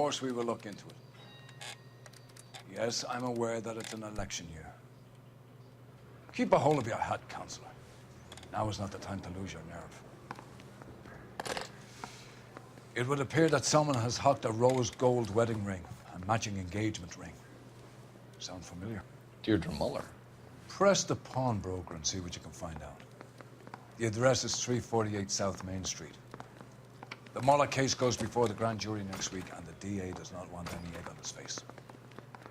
course we will look into it. Yes, I'm aware that it's an election year. Keep a hold of your hat, Counselor. Now is not the time to lose your nerve. It would appear that someone has hocked a rose gold wedding ring, a matching engagement ring. Sound familiar? Deirdre Muller. Press the pawnbroker and see what you can find out. The address is 348 South Main Street. The Muller case goes before the grand jury next week, and the DA does not want any egg on his face.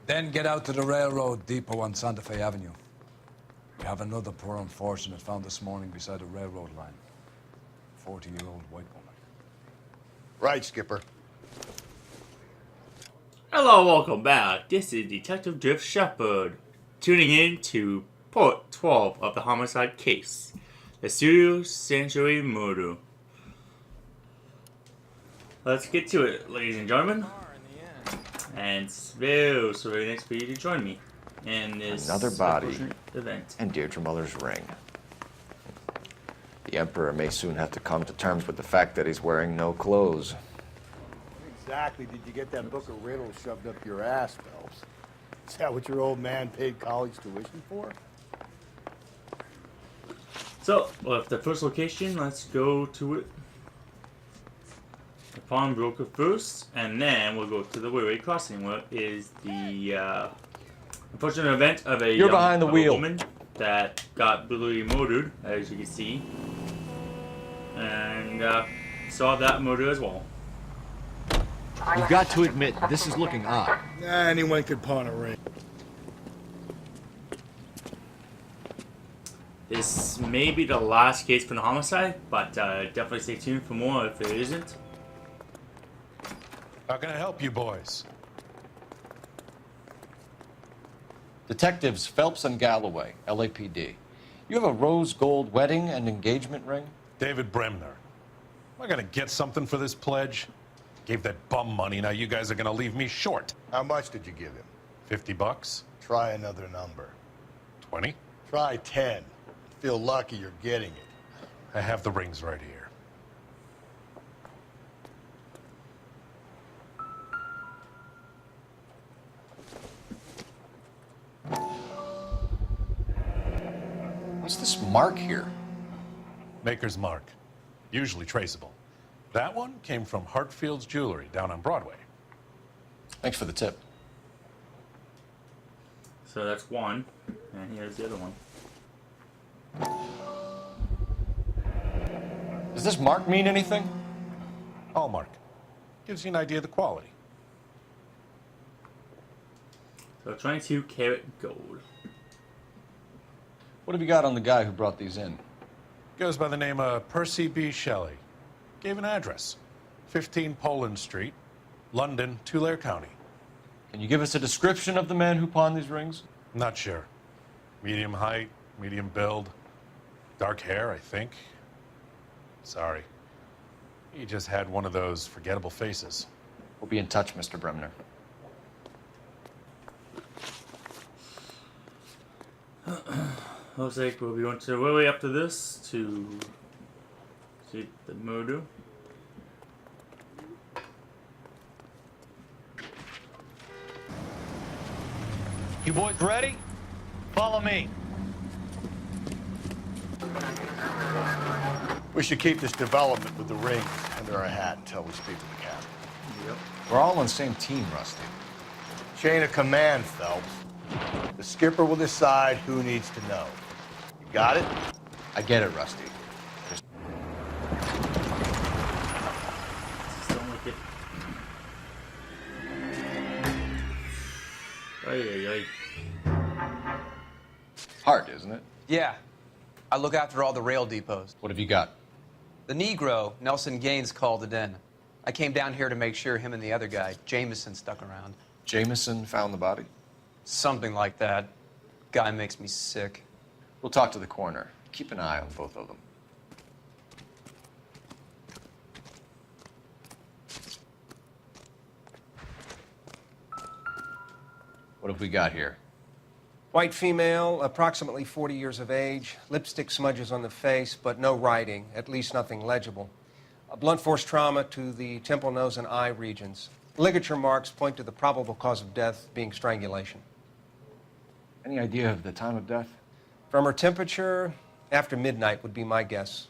Then get out to the railroad depot on Santa Fe Avenue. We have another poor unfortunate found this morning beside a railroad line. 40-year-old white woman. Right, Skipper. Hello, welcome back. This is Detective Drift Shepherd, tuning in to Part 12 of the Homicide case, the Studio Sanctuary murder. Let's get to it, ladies and gentlemen. And it's very nice for you to join me in this Another body event. and Deirdre Muller's ring. The Emperor may soon have to come to terms with the fact that he's wearing no clothes. Exactly did you get that book of riddles shoved up your ass, Phelps? Is that what your old man paid college tuition for? So, with the first location, let's go to it. The pawnbroker first, and then we'll go to the railway crossing, where is the unfortunate event of a You're behind the wheel. Woman that got brutally murdered, as you can see, and saw that murder as well. You've got to admit, this is looking odd. Anyone could pawn a ring. This may be the last case for the homicide, but definitely stay tuned for more if it isn't. How can I help you boys? Detectives Phelps and Galloway, LAPD. You have a rose gold wedding and engagement ring? David Bremner. Am I gonna get something for this pledge? Gave that bum money, now you guys are gonna leave me short. How much did you give him? $50? Try another number. 20? Try 10. Feel lucky you're getting it. I have the rings right here. What's this mark here? Maker's mark. Usually traceable. That one came from Hartfield's Jewelry down on Broadway. Thanks for the tip. So that's one, and here's the other one. Does this mark mean anything? Hallmark. Gives you an idea of the quality. So 22 karat gold. What have you got on the guy who brought these in? Goes by the name of Percy B. Shelley. Gave an address. 15 Poland Street, London, Tulare County. Can you give us a description of the man who pawned these rings? Not sure. Medium height, medium build. Dark hair, I think. Sorry. He just had one of those forgettable faces. We'll be in touch, Mr. Bremner. Looks like we'll be going to the railway after this to see the murder. You boys ready? Follow me. We should keep this development with the ring under our hat until we speak with the captain. Yep. We're all on the same team, Rusty. Chain of command, Phelps. The skipper will decide who needs to know. You got it? I get it, Rusty. Just don't look it. Ay. Hard, isn't it? Yeah. I look after all the rail depots. What have you got? The Negro, Nelson Gaines, called it in. I came down here to make sure him and the other guy, Jameson, stuck around. Jameson found the body? Something like that. Guy makes me sick. We'll talk to the coroner. Keep an eye on both of them. What have we got here? White female, approximately 40 years of age, lipstick smudges on the face, but no writing, at least nothing legible. A blunt force trauma to the temple, nose, and eye regions. Ligature marks point to the probable cause of death being strangulation. Any idea of the time of death? From her temperature, after midnight would be my guess.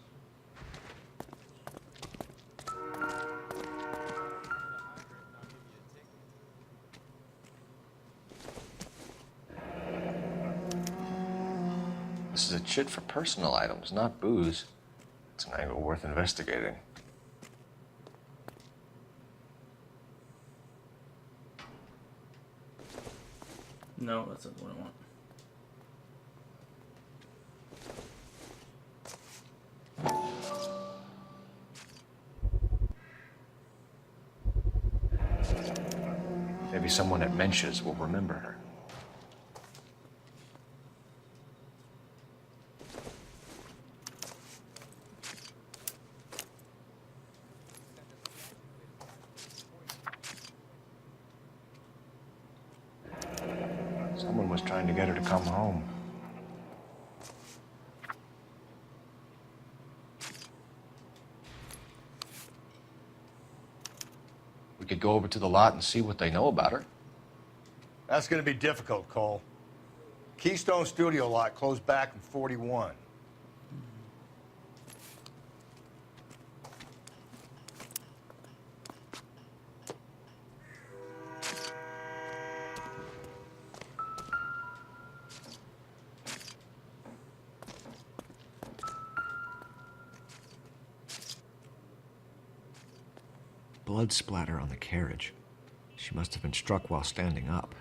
This is a chit for personal items, not booze. It's an angle worth investigating. No, that's not what I want. Maybe someone at Mensch's will remember her. Someone was trying to get her to come home. We could go over to the lot and see what they know about her. That's going to be difficult, Cole. Keystone Studio lot closed back in 41. Blood splatter on the carriage. She must have been struck while standing up.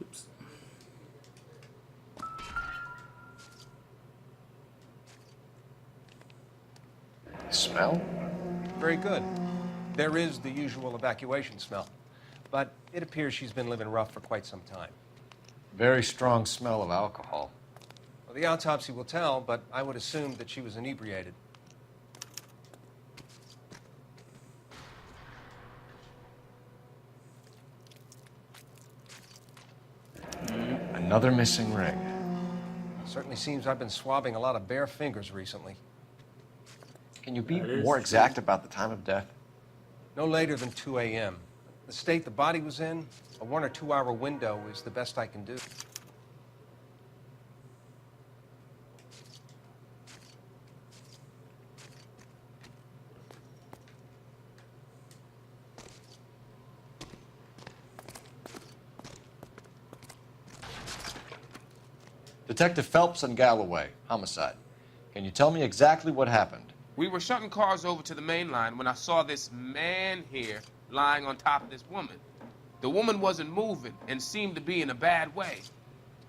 Oops. Smell? Very good. There is the usual evacuation smell, but it appears she's been living rough for quite some time. Very strong smell of alcohol. Well, the autopsy will tell, but I would assume that she was inebriated. Another missing ring. Certainly seems I've been swabbing a lot of bare fingers recently. Can you be That is more true. exact about the time of death? No later than 2 a.m. The state the body was in, a 1 or 2 hour window is the best I can do. Detective Phelps and Galloway, homicide. Can you tell me exactly what happened? We were shutting cars over to the main line when I saw this man here lying on top of this woman. The woman wasn't moving and seemed to be in a bad way.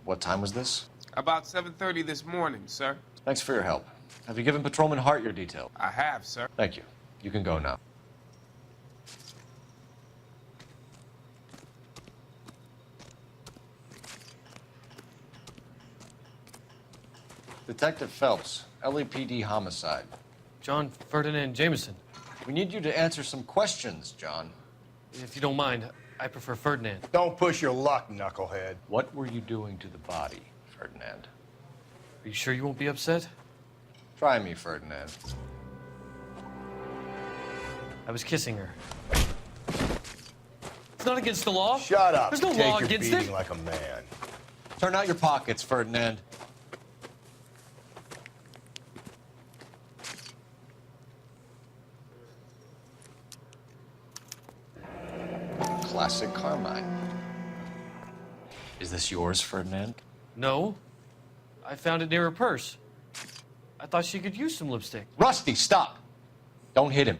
What time was this? About 7:30 this morning, sir. Thanks for your help. Have you given Patrolman Hart your detail? I have, sir. Thank you. You can go now. Detective Phelps, LAPD homicide. John Ferdinand Jameson. We need you to answer some questions, John. If you don't mind, I prefer Ferdinand. Don't push your luck, knucklehead. What were you doing to the body, Ferdinand? Are you sure you won't be upset? Try me, Ferdinand. I was kissing her. It's not against the law. Shut up. There's no Take law your against beating it. like a man. Turn out your pockets, Ferdinand. Classic Carmine. Is this yours, Ferdinand? No. I found it near her purse. I thought she could use some lipstick. Rusty, stop! Don't hit him.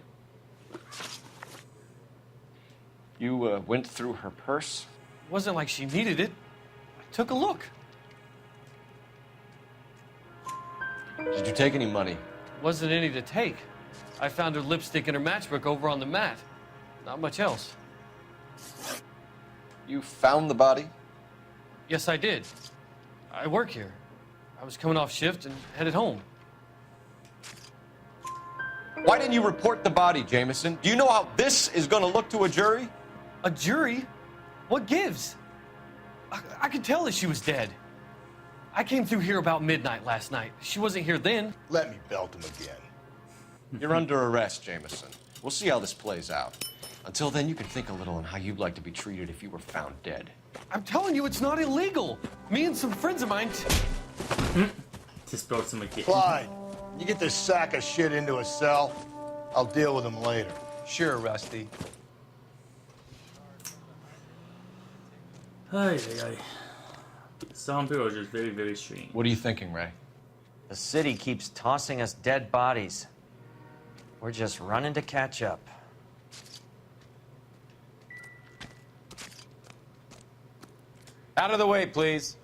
You went through her purse? It wasn't like she needed it. I took a look. Did you take any money? Wasn't any to take. I found her lipstick and her matchbook over on the mat. Not much else. You found the body? Yes, I did. I work here. I was coming off shift and headed home. Why didn't you report the body, Jameson? Do you know how this is going to look to a jury? A jury? What gives? I could tell that she was dead. I came through here about midnight last night. She wasn't here then. Let me belt him again. You're under arrest, Jameson. We'll see how this plays out. Until then, you can think a little on how you'd like to be treated if you were found dead. I'm telling you, it's not illegal. Me and some friends of mine. Just broke some again. Clyde, you get this sack of shit into a cell. I'll deal with him later. Sure, Rusty. Ay, ay, ay. Some people are just very, very strange. What are you thinking, Ray? The city keeps tossing us dead bodies. We're just running to catch up. Out of the way, please.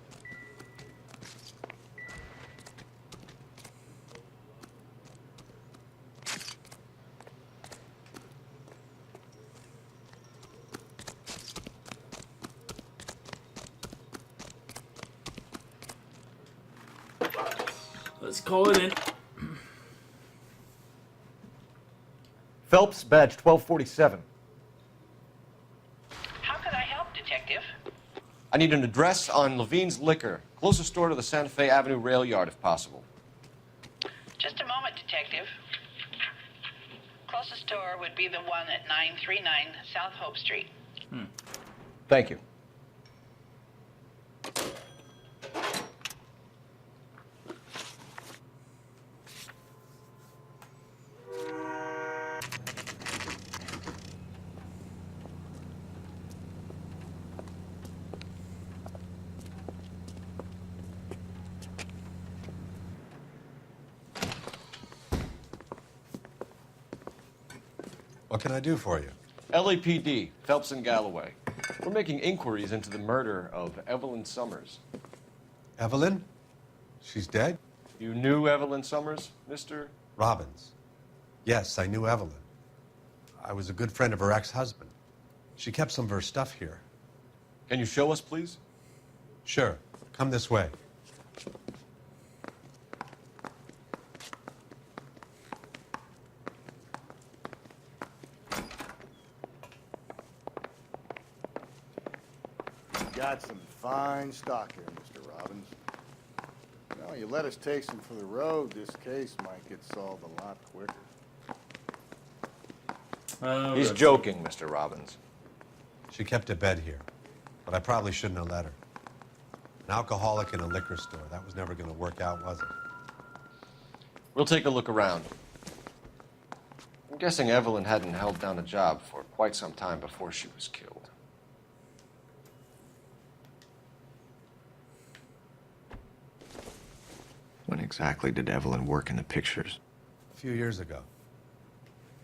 Let's call it in. Phelps, badge 1247. How can I help, Detective? I need an address on Levine's Liquor, closest store to the Santa Fe Avenue rail yard, if possible. Just a moment, Detective. Closest store would be the one at 939 South Hope Street. Thank you. What can I do for you? LAPD, Phelps and Galloway. We're making inquiries into the murder of Evelyn Summers. Evelyn? She's dead? You knew Evelyn Summers, Mr. Robbins. Yes, I knew Evelyn. I was a good friend of her ex-husband. She kept some of her stuff here. Can you show us, please? Sure. Come this way. Got some fine stock here, Mr. Robbins. Well, you let us take some for the road, this case might get solved a lot quicker. He's joking, Mr. Robbins. She kept a bed here, but I probably shouldn't have let her. An alcoholic in a liquor store. That was never going to work out, was it? We'll take a look around. I'm guessing Evelyn hadn't held down a job for quite some time before she was killed. When exactly did Evelyn work in the pictures? A few years ago.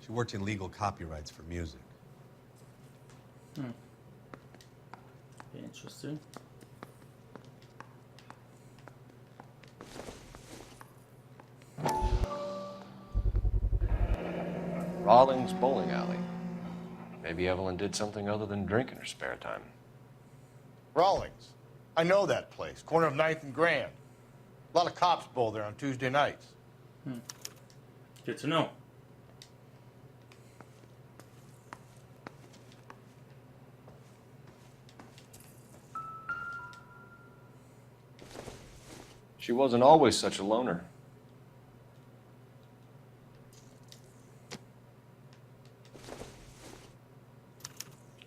She worked in legal copyrights for music. Interesting. Rawlings Bowling Alley. Maybe Evelyn did something other than drink in her spare time. Rawlings. I know that place. Corner of 9th and Grand. A lot of cops bowl there on Tuesday nights. Good to know. She wasn't always such a loner.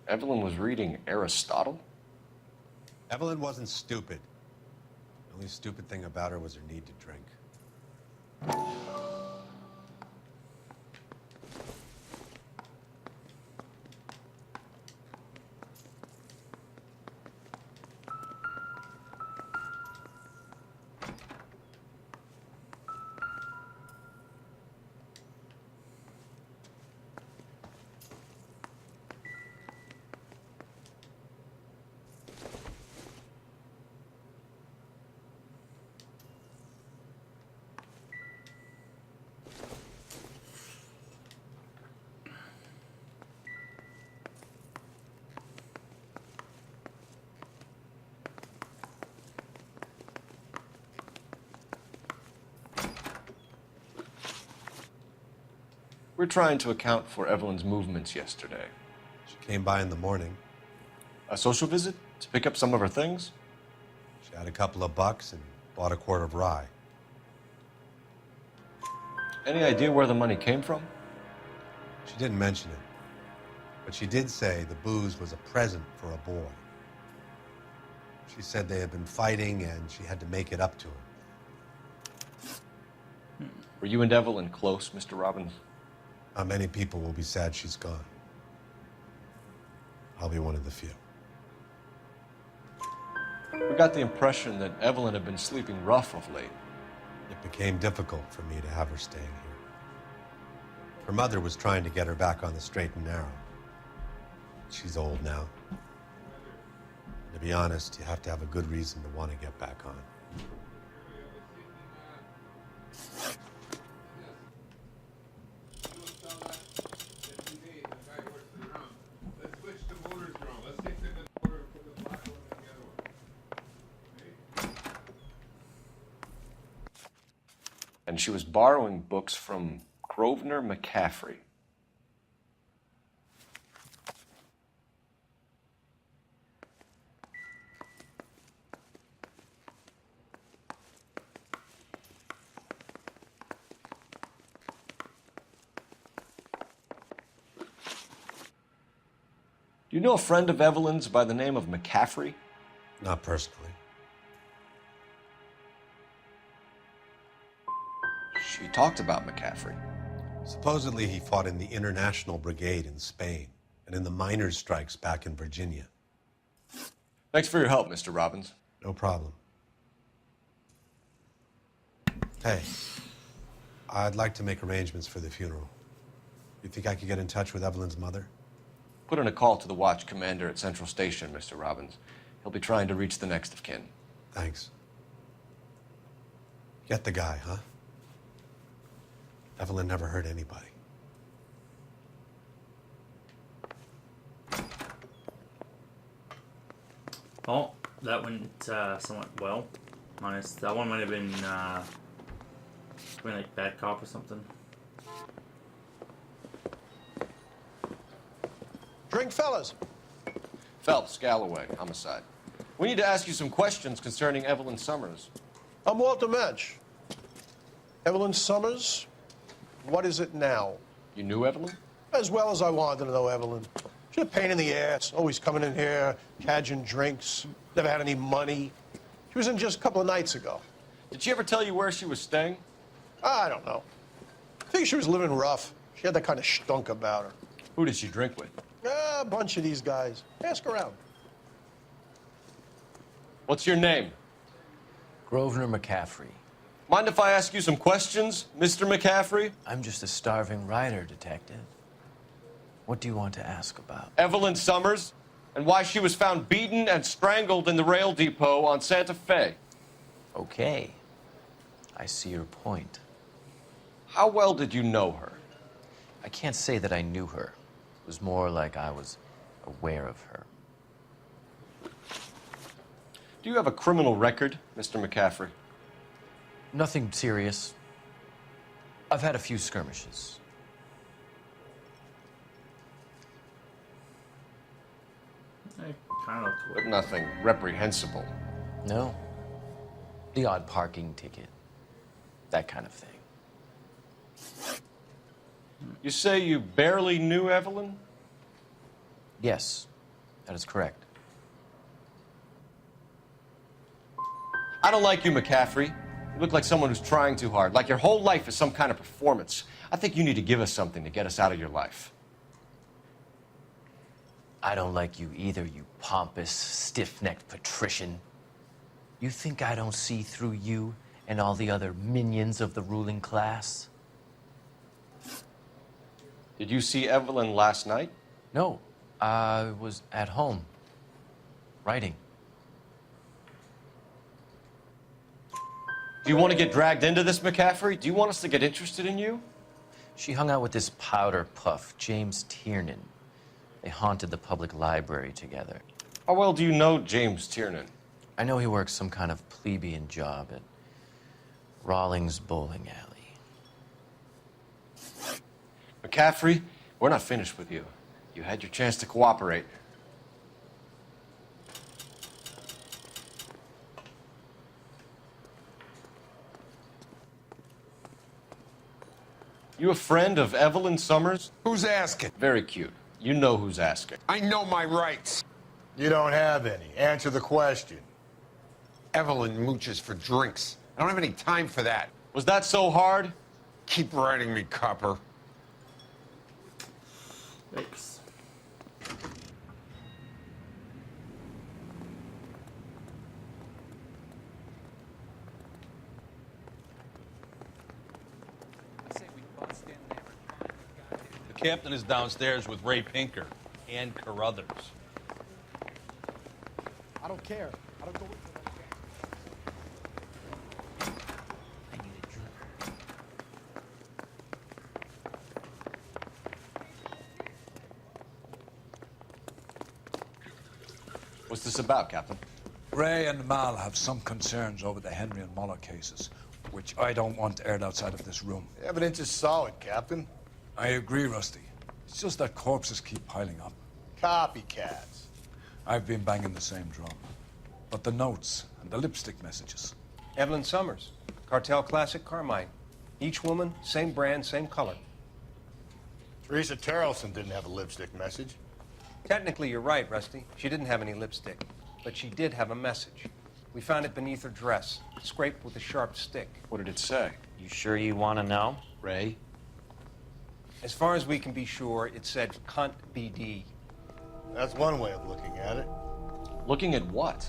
Evelyn was reading Aristotle? Evelyn wasn't stupid. The only stupid thing about her was her need to drink. We're trying to account for Evelyn's movements yesterday. She came by in the morning. A social visit to pick up some of her things? She had a couple of bucks and bought a quart of rye. Any idea where the money came from? She didn't mention it, but she did say the booze was a present for a boy. She said they had been fighting and she had to make it up to him. Were you and Evelyn close, Mr. Robbins? Not many people will be sad she's gone. I'll be one of the few. We got the impression that Evelyn had been sleeping rough of late. It became difficult for me to have her staying here. Her mother was trying to get her back on the straight and narrow. She's old now. To be honest, you have to have a good reason to want to get back on. And she was borrowing books from Grosvenor McCaffrey. Do you know a friend of Evelyn's by the name of McCaffrey? Not personally. She talked about McCaffrey. Supposedly he fought in the International Brigade in Spain and in the miners' strikes back in Virginia. Thanks for your help, Mr. Robbins. No problem. Hey, I'd like to make arrangements for the funeral. You think I could get in touch with Evelyn's mother? Put in a call to the watch commander at Central Station, Mr. Robbins. He'll be trying to reach the next of kin. Thanks. Get the guy, huh? Evelyn never hurt anybody. Oh, that went somewhat well. Honest, that one might have been like bad cop or something. Drink, fellas. Phelps, Galloway, Homicide. We need to ask you some questions concerning Evelyn Summers. I'm Walter Mensch. Evelyn Summers, what is it now? You knew Evelyn? As well as I wanted to know Evelyn. She's a pain in the ass, always coming in here, cadging drinks, never had any money. She was in just a couple of nights ago. Did she ever tell you where she was staying? I don't know. I think she was living rough. She had that kind of stunk about her. Who did she drink with? A bunch of these guys. Ask around. What's your name? Grosvenor McCaffrey. Mind if I ask you some questions, Mr. McCaffrey? I'm just a starving writer, Detective. What do you want to ask about? Evelyn Summers, and why she was found beaten and strangled in the rail depot on Santa Fe. Okay. I see your point. How well did you know her? I can't say that I knew her. It was more like I was aware of her. Do you have a criminal record, Mr. McCaffrey? Nothing serious. I've had a few skirmishes. But nothing reprehensible. No. The odd parking ticket. That kind of thing. You say you barely knew Evelyn? Yes, that is correct. I don't like you, McCaffrey. You look like someone who's trying too hard, like your whole life is some kind of performance. I think you need to give us something to get us out of your life. I don't like you either, you pompous, stiff-necked patrician. You think I don't see through you and all the other minions of the ruling class? Did you see Evelyn last night? No, I was at home, writing. Do you want to get dragged into this, McCaffrey? Do you want us to get interested in you? She hung out with this powder puff, James Tiernan. They haunted the public library together. How well do you know James Tiernan? I know he works some kind of plebeian job at Rawlings Bowling Alley. McCaffrey, we're not finished with you. You had your chance to cooperate. You a friend of Evelyn Summers? Who's asking? Very cute. You know who's asking. I know my rights. You don't have any. Answer the question. Evelyn mooches for drinks. I don't have any time for that. Was that so hard? Keep writing me, copper. Thanks. The captain is downstairs with Ray Pinker and Carruthers. I don't care. I don't go with What's this about, Captain? Ray and Mal have some concerns over the Henry and Muller cases, which I don't want aired outside of this room. The evidence is solid, Captain. I agree, Rusty. It's just that corpses keep piling up. Copycats. I've been banging the same drum. But the notes and the lipstick messages. Evelyn Summers, Cartel Classic Carmine. Each woman, same brand, same color. Teresa Terrelson didn't have a lipstick message. Technically, you're right, Rusty. She didn't have any lipstick, but she did have a message. We found it beneath her dress, scraped with a sharp stick. What did it say? You sure you want to know? Ray? As far as we can be sure, it said cunt BD. That's one way of looking at it. Looking at what?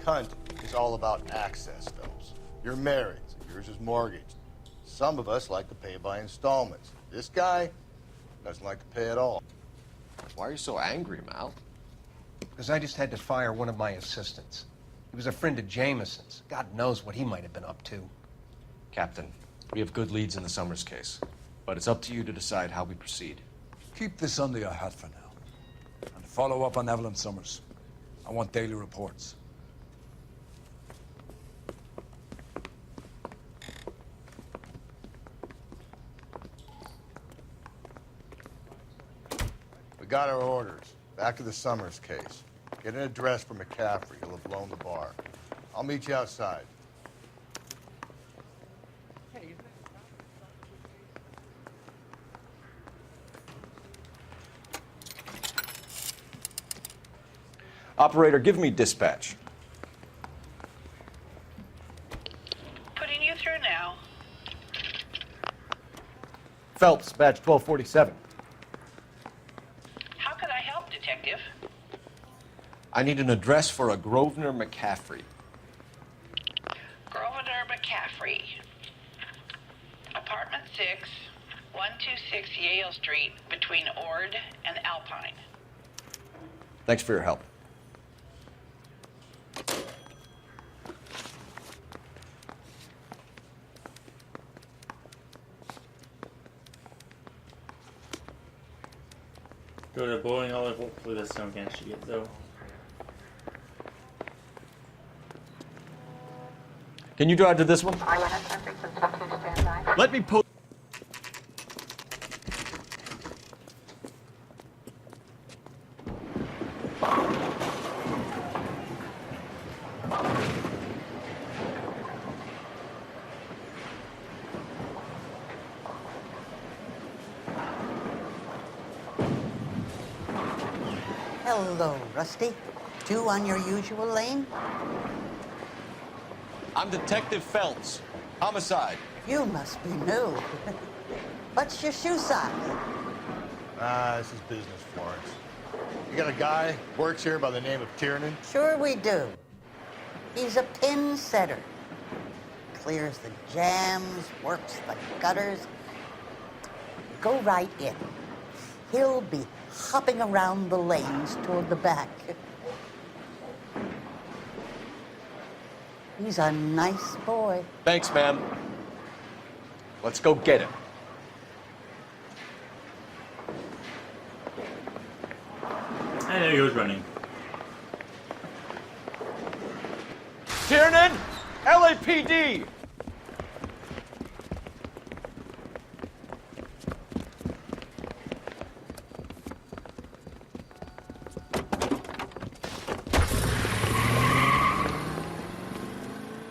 Cunt is all about access, Phelps. You're married, so yours is mortgaged. Some of us like to pay by installments. This guy doesn't like to pay at all. Why are you so angry, Mal? Because I just had to fire one of my assistants. He was a friend of Jameson's. God knows what he might have been up to. Captain, we have good leads in the Summers case, but it's up to you to decide how we proceed. Keep this under your hat for now. And follow up on Evelyn Summers. I want daily reports. We got our orders. Back to the Summers case. Get an address for McCaffrey. He'll have blown the bar. I'll meet you outside. Operator, give me dispatch. Putting you through now. Phelps, badge 1247. How could I help, Detective? I need an address for a Grosvenor McCaffrey. Grosvenor McCaffrey. Apartment 6, 126 Yale Street, between Ord and Alpine. Thanks for your help. Go to the bowling alley. Hopefully that's some against you though. Can you drive to this one? Let me put. Hello, Rusty. Two on your usual lane? I'm Detective Phelps. Homicide. You must be new. What's your shoe size? This is business, Florence. You got a guy works here by the name of Tiernan? Sure we do. He's a pin setter. Clears the jams, works the gutters. Go right in. He'll be hopping around the lanes toward the back. He's a nice boy. Thanks, ma'am. Let's go get him. And there he goes running. Tiernan! LAPD!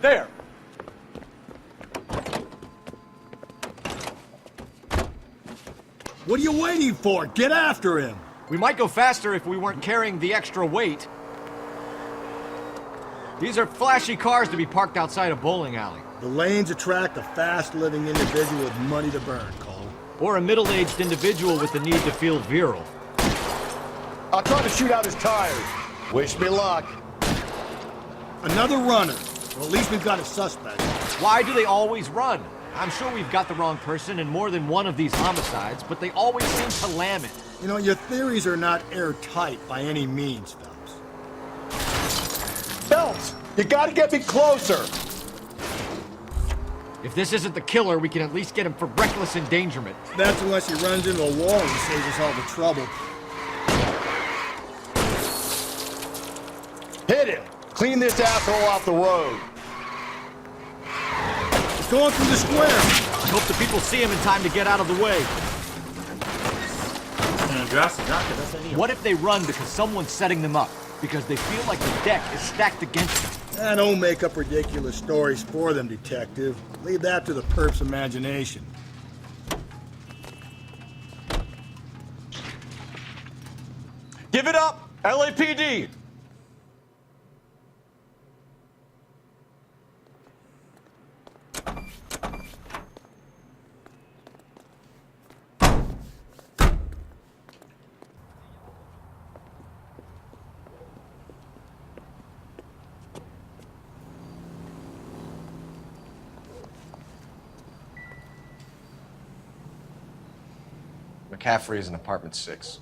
There! What are you waiting for? Get after him! We might go faster if we weren't carrying the extra weight. These are flashy cars to be parked outside a bowling alley. The lanes attract a fast-living individual with money to burn, Cole. Or a middle-aged individual with the need to feel virile. I'll try to shoot out his tires. Wish me luck. Another runner. Well, at least we've got a suspect. Why do they always run? I'm sure we've got the wrong person in more than one of these homicides, but they always seem to lam it. You know, your theories are not airtight by any means, Phelps. Phelps, you gotta get me closer. If this isn't the killer, we can at least get him for reckless endangerment. That's unless he runs into a wall and saves us all the trouble. Hit him. Clean this asshole off the road. He's going through the square. I hope the people see him in time to get out of the way. What if they run because someone's setting them up? Because they feel like the deck is stacked against them? Don't make up ridiculous stories for them, Detective. Leave that to the perp's imagination. Give it up, LAPD! McCaffrey is in apartment 6.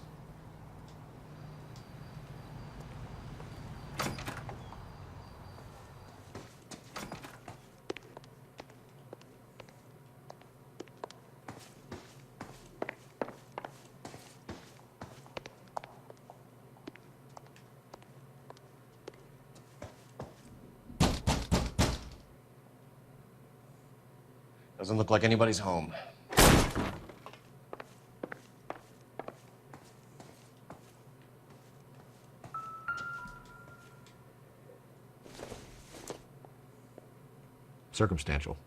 Doesn't look like anybody's home. Circumstantial.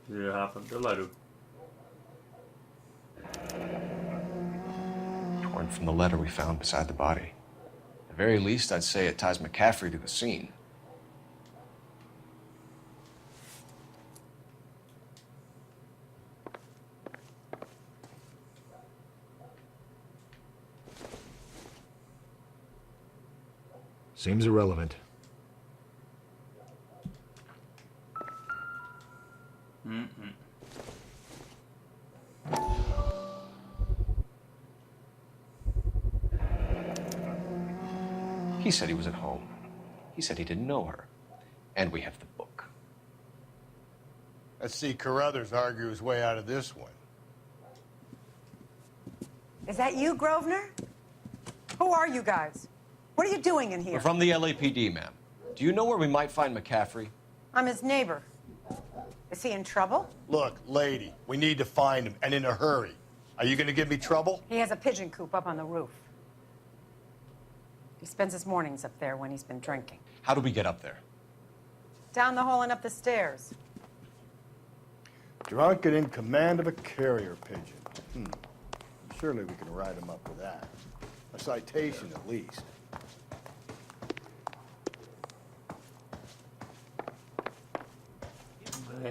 You have the letter. Torn from the letter we found beside the body. At the very least, I'd say it ties McCaffrey to the scene. Seems irrelevant. He said he was at home. He said he didn't know her. And we have the book. Let's see Carruthers argue his way out of this one. Is that you, Grosvenor? Who are you guys? What are you doing in here? We're from the LAPD, ma'am. Do you know where we might find McCaffrey? I'm his neighbor. Is he in trouble? Look, lady, we need to find him, and in a hurry. Are you gonna give me trouble? He has a pigeon coop up on the roof. He spends his mornings up there when he's been drinking. How do we get up there? Down the hall and up the stairs. Drunk and in command of a carrier pigeon. Surely we can write him up for that. A citation, at least.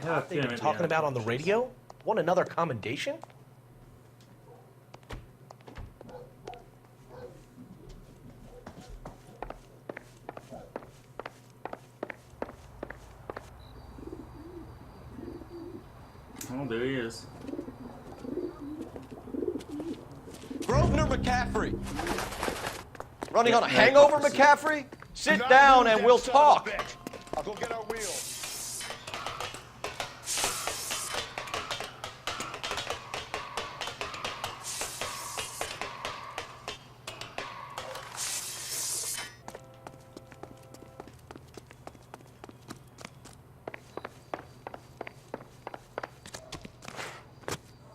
What they were talking about on the radio? Want another commendation? Oh, there he is. Grosvenor McCaffrey! Running on a hangover, McCaffrey? Sit down and we'll talk. I'll go get our wheels.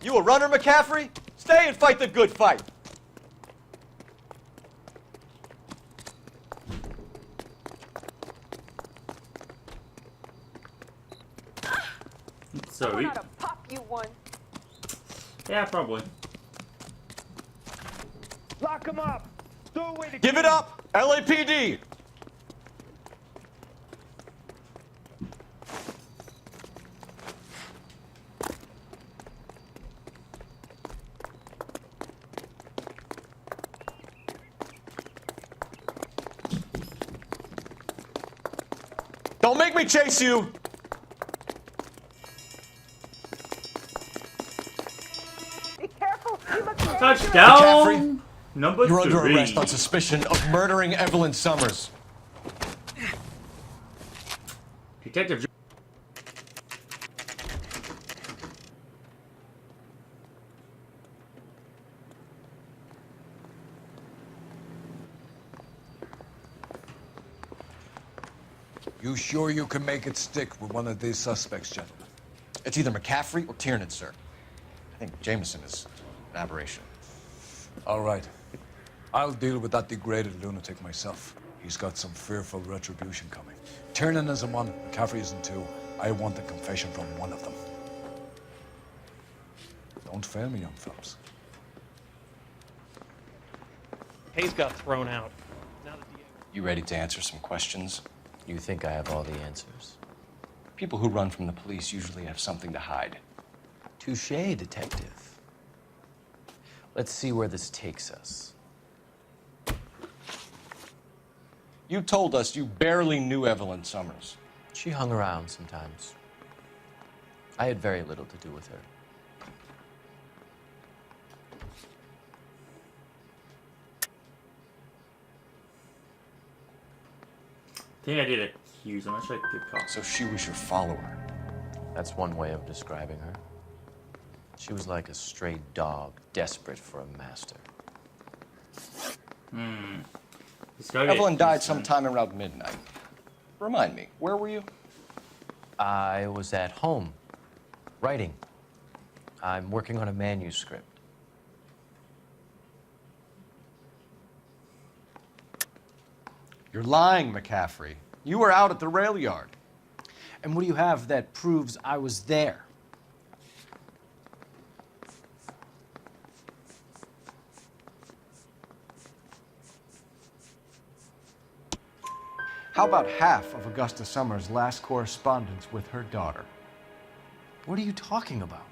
You a runner, McCaffrey? Stay and fight the good fight. Sorry. Pop you one. Yeah, probably. Lock him up. Throw away the Give it up, LAPD. Don't make me chase you. Be careful. You look dangerous. Touchdown. McCaffrey, Number you're under 3. arrest on suspicion of murdering Evelyn Summers. Detective. You sure you can make it stick with one of these suspects, gentlemen? It's either McCaffrey or Tiernan, sir. I think Jameson is an aberration. All right. I'll deal with that degraded lunatic myself. He's got some fearful retribution coming. Tiernan isn't one, McCaffrey isn't two. I want a confession from one of them. Don't fail me, young Phelps. Hayes got thrown out. You ready to answer some questions? You think I have all the answers? People who run from the police usually have something to hide. Touché, detective. Let's see where this takes us. You told us you barely knew Evelyn Summers. She hung around sometimes. I had very little to do with her. I think I did accuse. I'm not sure I could call. So she was your follower. That's one way of describing her. She was like a stray dog, desperate for a master. Evelyn died sometime around midnight. Remind me, where were you? I was at home, writing. I'm working on a manuscript. You're lying, McCaffrey. You were out at the rail yard. And what do you have that proves I was there? How about half of Augusta Summers' last correspondence with her daughter? What are you talking about?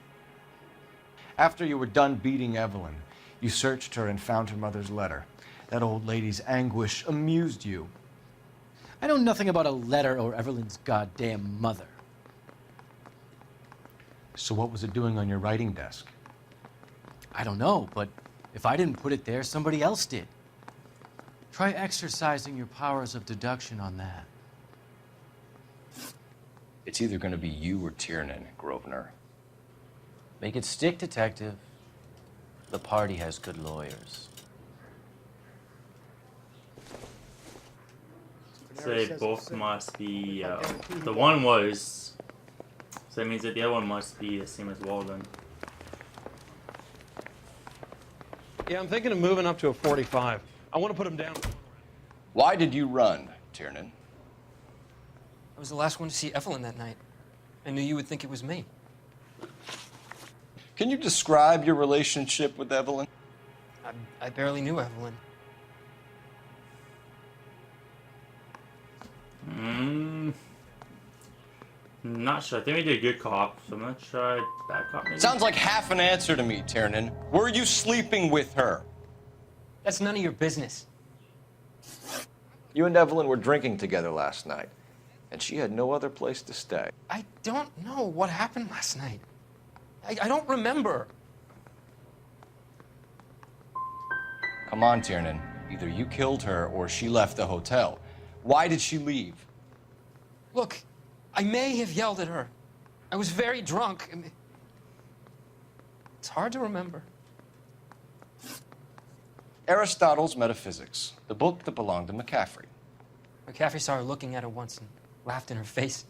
After you were done beating Evelyn, you searched her and found her mother's letter. That old lady's anguish amused you. I know nothing about a letter or Evelyn's goddamn mother. So what was it doing on your writing desk? I don't know, but if I didn't put it there, somebody else did. Try exercising your powers of deduction on that. It's either going to be you or Tiernan, Grosvenor. Make it stick, detective. The party has good lawyers. So they both must be. The one was. So that means that the other one must be the same as Walden. Yeah, I'm thinking of moving up to a 45. I want to put him down. Why did you run, Tiernan? I was the last one to see Evelyn that night. I knew you would think it was me. Can you describe your relationship with Evelyn? I barely knew Evelyn. Not sure. I think we did good cop, so I'm gonna try bad cop maybe. Sounds like half an answer to me, Tiernan. Were you sleeping with her? That's none of your business. You and Evelyn were drinking together last night, and she had no other place to stay. I don't know what happened last night. I don't remember. Come on, Tiernan. Either you killed her or she left the hotel. Why did she leave? Look, I may have yelled at her. I was very drunk. It's hard to remember. Aristotle's Metaphysics, the book that belonged to McCaffrey. McCaffrey saw her looking at her once and laughed in her face.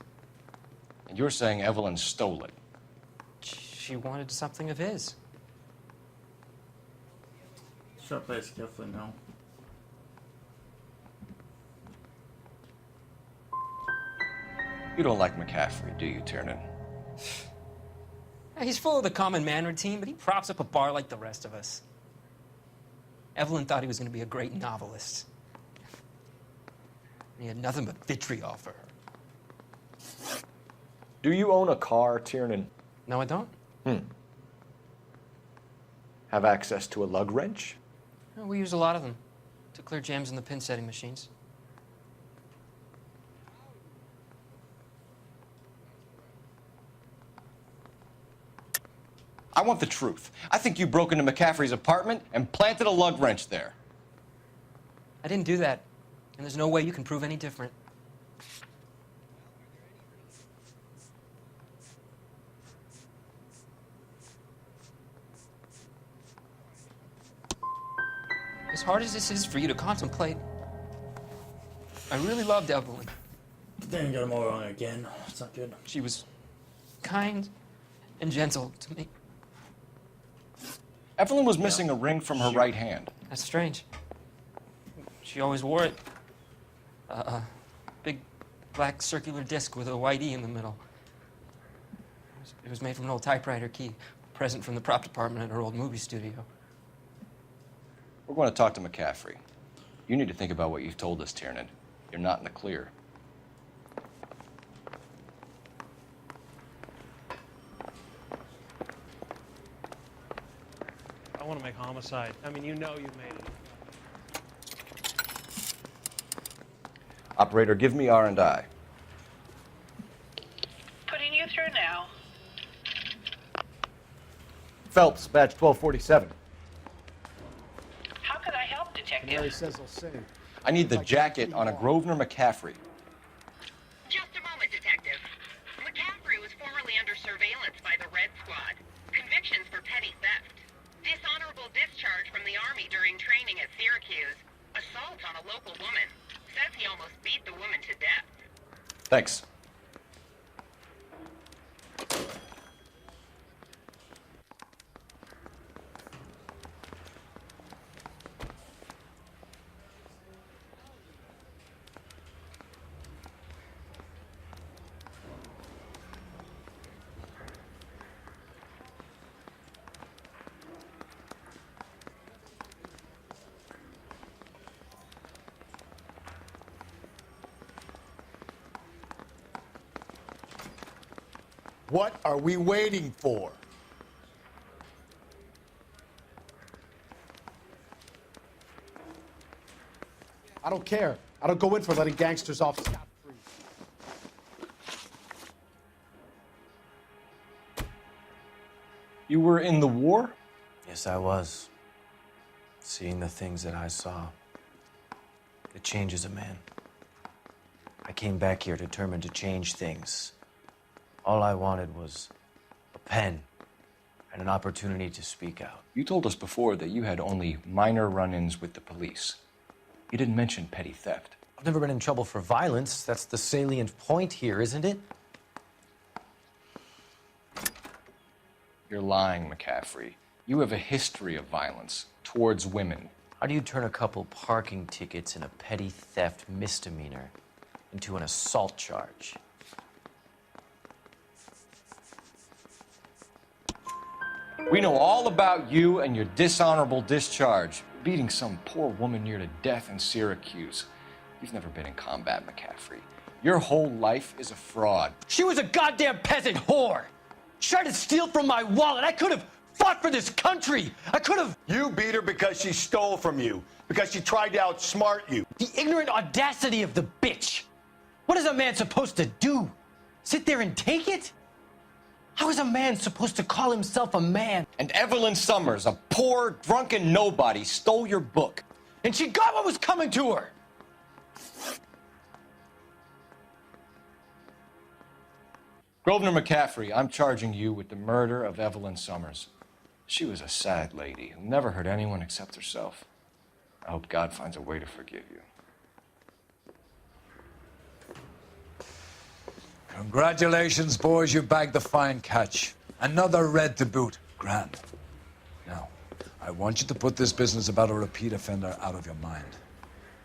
And you're saying Evelyn stole it. she wanted something of his. Should I play skillfully? No. You don't like McCaffrey, do you, Tiernan? He's full of the common man routine, but he props up a bar like the rest of us. Evelyn thought he was going to be a great novelist. He had nothing but vitriol for her. Do you own a car, Tiernan? No, I don't. Have access to a lug wrench? We use a lot of them to clear jams in the pin setting machines. I want the truth. I think you broke into McCaffrey's apartment and planted a lug wrench there. I didn't do that, and there's no way you can prove any different. As hard as this is for you to contemplate, I really loved Evelyn. Didn't get them all wrong again. It's not good. She was kind and gentle to me. Evelyn was missing a ring from her right hand. That's strange. She always wore it. A big black circular disc with a white E in the middle. It was made from an old typewriter key, a present from the prop department at her old movie studio. We're going to talk to McCaffrey. You need to think about what you've told us, Tiernan. You're not in the clear. I want to make Homicide. I mean, you know you've made it. Operator, give me R&I. Putting you through now. Phelps, badge 1247. How could I help, Detective? Mary says I'll sing. I need the jacket on a Grosvenor McCaffrey. Just a moment, Detective. McCaffrey was formerly under surveillance by the Red Squad. Convictions for petty theft. Dishonorable discharge from the Army during training at Syracuse. Assault on a local woman. Says he almost beat the woman to death. Thanks. What are we waiting for? I don't care. I don't go in for letting gangsters off scot-free. You were in the war? Yes, I was. Seeing the things that I saw, it changes a man. I came back here determined to change things. All I wanted was a pen and an opportunity to speak out. You told us before that you had only minor run-ins with the police. You didn't mention petty theft. I've never been in trouble for violence. That's the salient point here, isn't it? You're lying, McCaffrey. You have a history of violence towards women. How do you turn a couple parking tickets and a petty theft misdemeanor into an assault charge? We know all about you and your dishonorable discharge, beating some poor woman near to death in Syracuse. You've never been in combat, McCaffrey. Your whole life is a fraud. She was a goddamn peasant whore! She tried to steal from my wallet. I could have fought for this country. I could have... You beat her because she stole from you, because she tried to outsmart you. The ignorant audacity of the bitch. What is a man supposed to do? Sit there and take it? How is a man supposed to call himself a man? And Evelyn Summers, a poor, drunken nobody, stole your book. And she got what was coming to her. Grosvenor McCaffrey, I'm charging you with the murder of Evelyn Summers. She was a sad lady who never hurt anyone except herself. I hope God finds a way to forgive you. Congratulations, boys. You bagged the fine catch. Another red to boot. Grand. Now, I want you to put this business about a repeat offender out of your mind.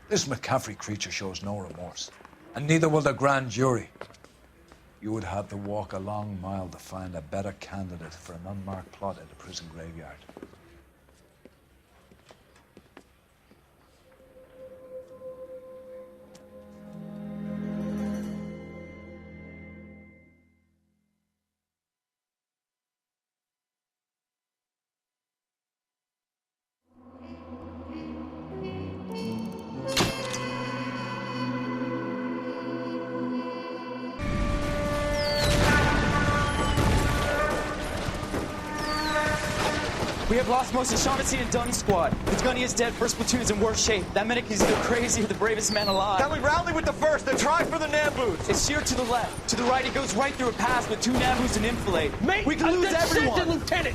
This McCaffrey creature shows no remorse, and neither will the grand jury. You would have to walk a long mile to find a better candidate for an unmarked plot in the prison graveyard. We have lost most of Shaughnessy and Dunn's squad. The gunny is dead, first platoon's in worse shape. That medic is either crazy or the bravest man alive. Can we rally with the first and try for the Nambus? It's sheer to the left. To the right, it goes right through a pass with 2 Nambus and enfilade. We can lose everyone. Lieutenant!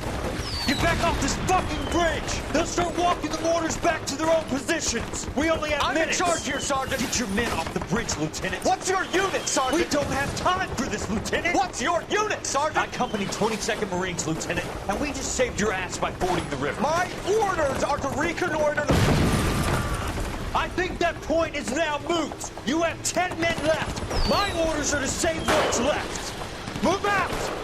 Get back off this fucking bridge! They'll start walking the mortars back to their own positions! We only have minutes! I'm in charge here, Sergeant! Get your men off the bridge, Lieutenant! What's your unit, Sergeant? We don't have time for this, Lieutenant! What's your unit, Sergeant? I company 22nd Marines, Lieutenant, and we just saved your ass by fording the river. My orders are to reconnoiter the... I think that point is now moot! You have 10 men left! My orders are to save what's left! Move out!